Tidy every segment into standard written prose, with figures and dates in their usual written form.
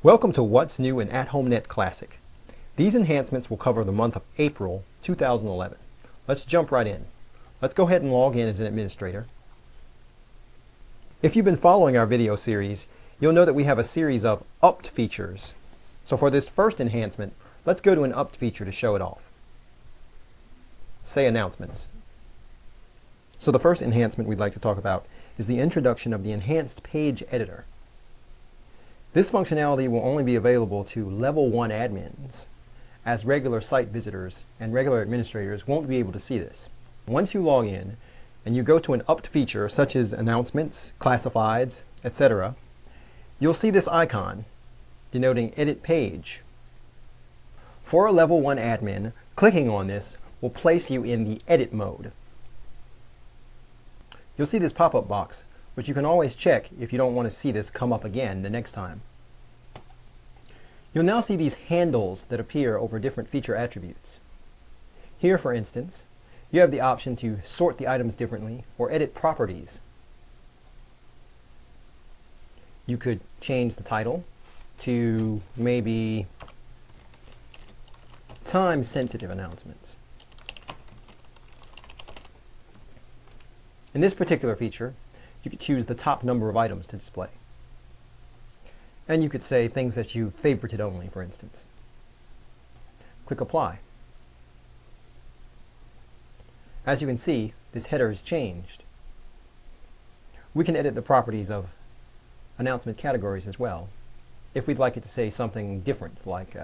Welcome to What's New in AtHomeNet Classic. These enhancements will cover the month of April 2011. Let's jump right in. Let's go ahead and log in as an administrator. If you've been following our video series, you'll know that we have a series of upped features. So for this first enhancement, let's go to an upped feature to show it off. Say Announcements. So the first enhancement we'd like to talk about is the introduction of the Enhanced Page Editor. This functionality will only be available to Level 1 admins, as regular site visitors and regular administrators won't be able to see this. Once you log in and you go to an upped feature such as Announcements, Classifieds, etc., you'll see this icon denoting Edit Page. For a Level 1 admin, clicking on this will place you in the Edit mode. You'll see this pop-up box, but you can always check if you don't want to see this come up again the next time. You'll now see these handles that appear over different feature attributes. Here, for instance, you have the option to sort the items differently or edit properties. You could change the title to maybe time-sensitive announcements. In this particular feature, you could choose the top number of items to display. And you could say things that you favorited only, for instance. Click Apply. As you can see, this header is changed. We can edit the properties of announcement categories as well, if we'd like it to say something different, like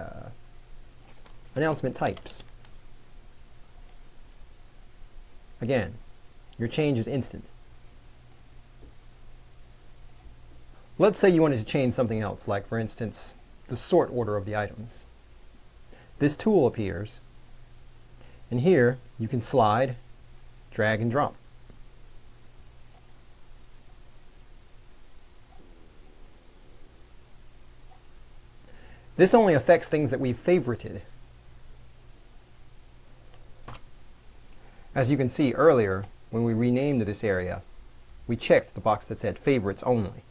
announcement types. Again, your change is instant. Let's say you wanted to change something else, like for instance, the sort order of the items. This tool appears, and here you can slide, drag and drop. This only affects things that we've favorited. As you can see earlier, when we renamed this area, we checked the box that said Favorites Only.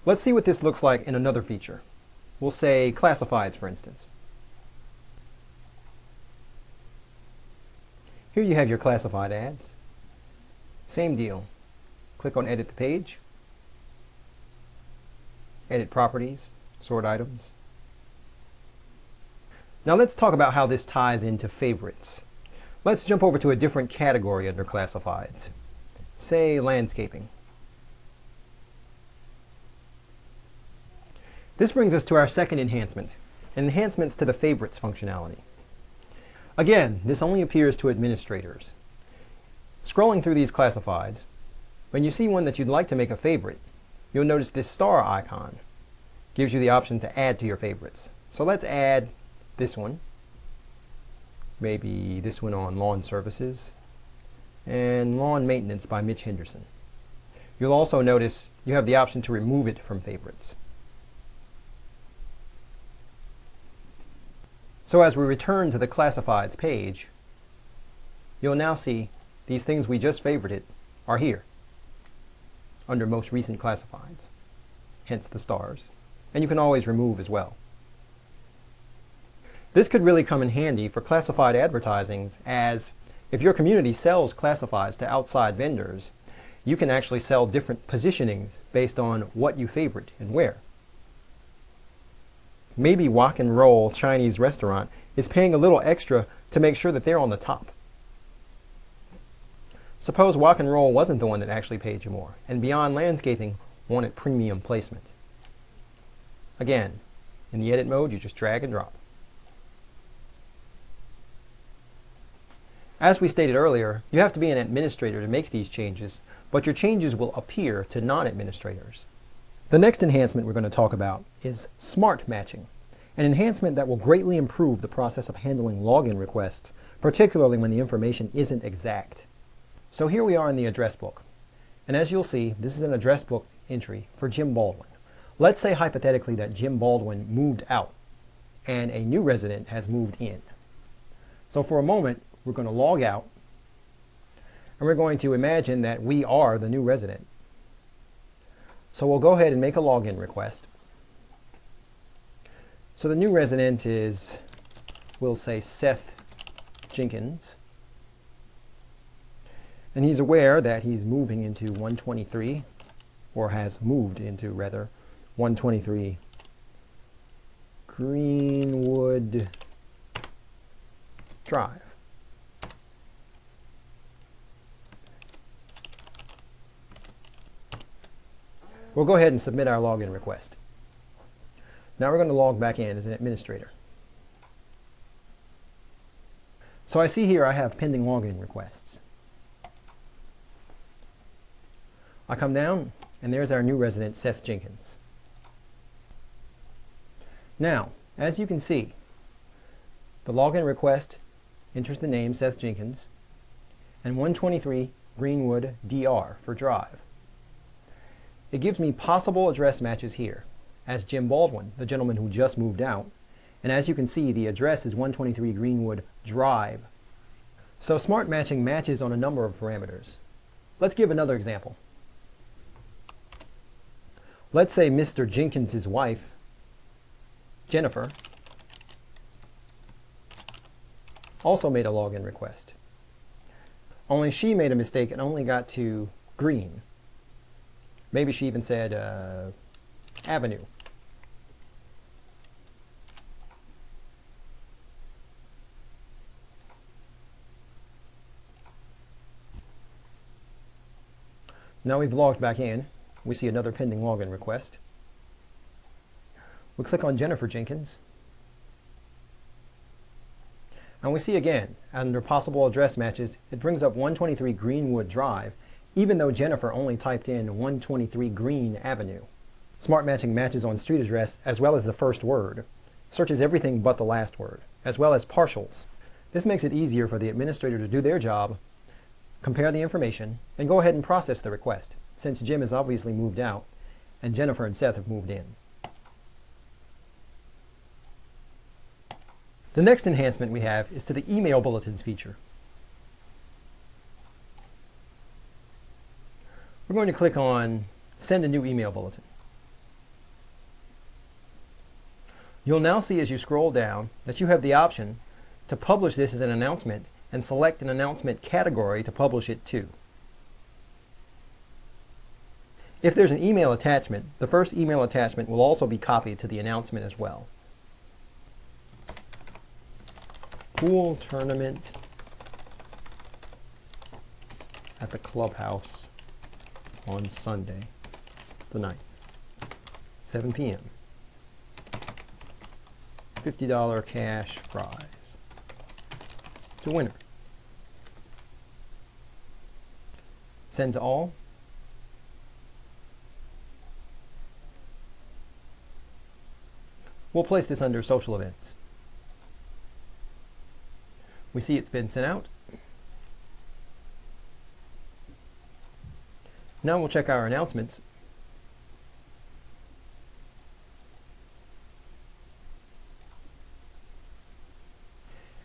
Let's see what this looks like in another feature. We'll say Classifieds, for instance. Here you have your classified ads. Same deal. Click on Edit the Page, Edit Properties, Sort Items. Now let's talk about how this ties into favorites. Let's jump over to a different category under Classifieds. Say Landscaping. This brings us to our second enhancement, enhancements to the favorites functionality. Again, this only appears to administrators. Scrolling through these classifieds, when you see one that you'd like to make a favorite, you'll notice this star icon gives you the option to add to your favorites. So let's add this one, maybe this one on Lawn Services, and Lawn Maintenance by Mitch Henderson. You'll also notice you have the option to remove it from favorites. So as we return to the Classifieds page, you'll now see these things we just favorited are here under Most Recent Classifieds, hence the stars, and you can always remove as well. This could really come in handy for classified advertisings, as if your community sells classifieds to outside vendors, you can actually sell different positionings based on what you favorite and where. Maybe Wok and Roll Chinese restaurant is paying a little extra to make sure that they're on the top. Suppose Wok and Roll wasn't the one that actually paid you more, and Beyond Landscaping wanted premium placement. Again, in the edit mode, you just drag and drop. As we stated earlier, you have to be an administrator to make these changes, but your changes will appear to non-administrators. The next enhancement we're going to talk about is Smart Matching, an enhancement that will greatly improve the process of handling login requests, particularly when the information isn't exact. So here we are in the address book, and as you'll see, this is an address book entry for Jim Baldwin. Let's say hypothetically that Jim Baldwin moved out and a new resident has moved in. So for a moment, we're going to log out, and we're going to imagine that we are the new resident. So we'll go ahead and make a login request. So the new resident is, we'll say Seth Jenkins. And he's aware that he's moving into 123, or has moved into, rather, 123 Greenwood Drive. We'll go ahead and submit our login request. Now we're going to log back in as an administrator. So I see here I have pending login requests. I come down, and there's our new resident, Seth Jenkins. Now, as you can see, the login request enters the name Seth Jenkins and 123 Greenwood DR for Drive. It gives me possible address matches here as Jim Baldwin, the gentleman who just moved out, and as you can see, the address is 123 Greenwood Drive. So smart matching matches on a number of parameters. Let's give another example. Let's say Mr. Jenkins' wife, Jennifer, also made a login request. Only she made a mistake and only got to Green. Maybe she even said Avenue. Now we've logged back in. We see another pending login request. We click on Jennifer Jenkins. And we see again, under possible address matches, it brings up 123 Greenwood Drive, even though Jennifer only typed in 123 Green Avenue. Smart matching matches on street address as well as the first word. Searches everything but the last word, as well as partials. This makes it easier for the administrator to do their job, compare the information, and go ahead and process the request, since Jim has obviously moved out and Jennifer and Seth have moved in. The next enhancement we have is to the email bulletins feature. We're going to click on Send a New Email Bulletin. You'll now see as you scroll down that you have the option to publish this as an announcement and select an announcement category to publish it to. If there's an email attachment, the first email attachment will also be copied to the announcement as well. Pool tournament at the clubhouse on Sunday, the 9th, 7 p.m. $50 cash prize to winner. Send to all. We'll place this under social events. We see it's been sent out. Now we'll check our announcements.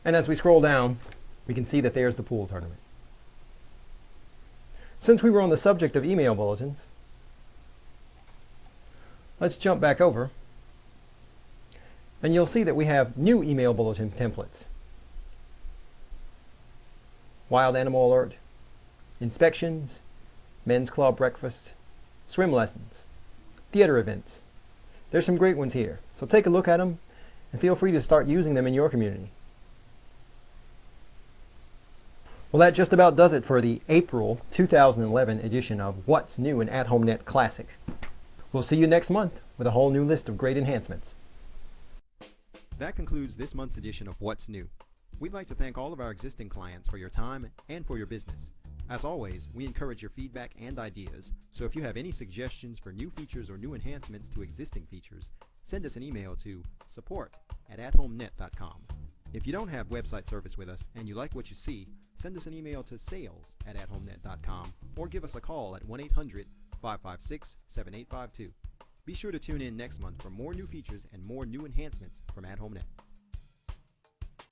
And as we scroll down, we can see that there's the pool tournament. Since we were on the subject of email bulletins, let's jump back over, and you'll see that we have new email bulletin templates. Wild animal alert, inspections, men's club breakfast, swim lessons, theater events. There's some great ones here, so take a look at them and feel free to start using them in your community. Well, that just about does it for the April 2011 edition of What's New in AtHomeNet Classic. We'll see you next month with a whole new list of great enhancements. That concludes this month's edition of What's New. We'd like to thank all of our existing clients for your time and for your business. As always, we encourage your feedback and ideas, so if you have any suggestions for new features or new enhancements to existing features, send us an email to support@athomenet.com. If you don't have website service with us and you like what you see, send us an email to sales@athomenet.com or give us a call at 1-800-556-7852. Be sure to tune in next month for more new features and more new enhancements from AtHomeNet.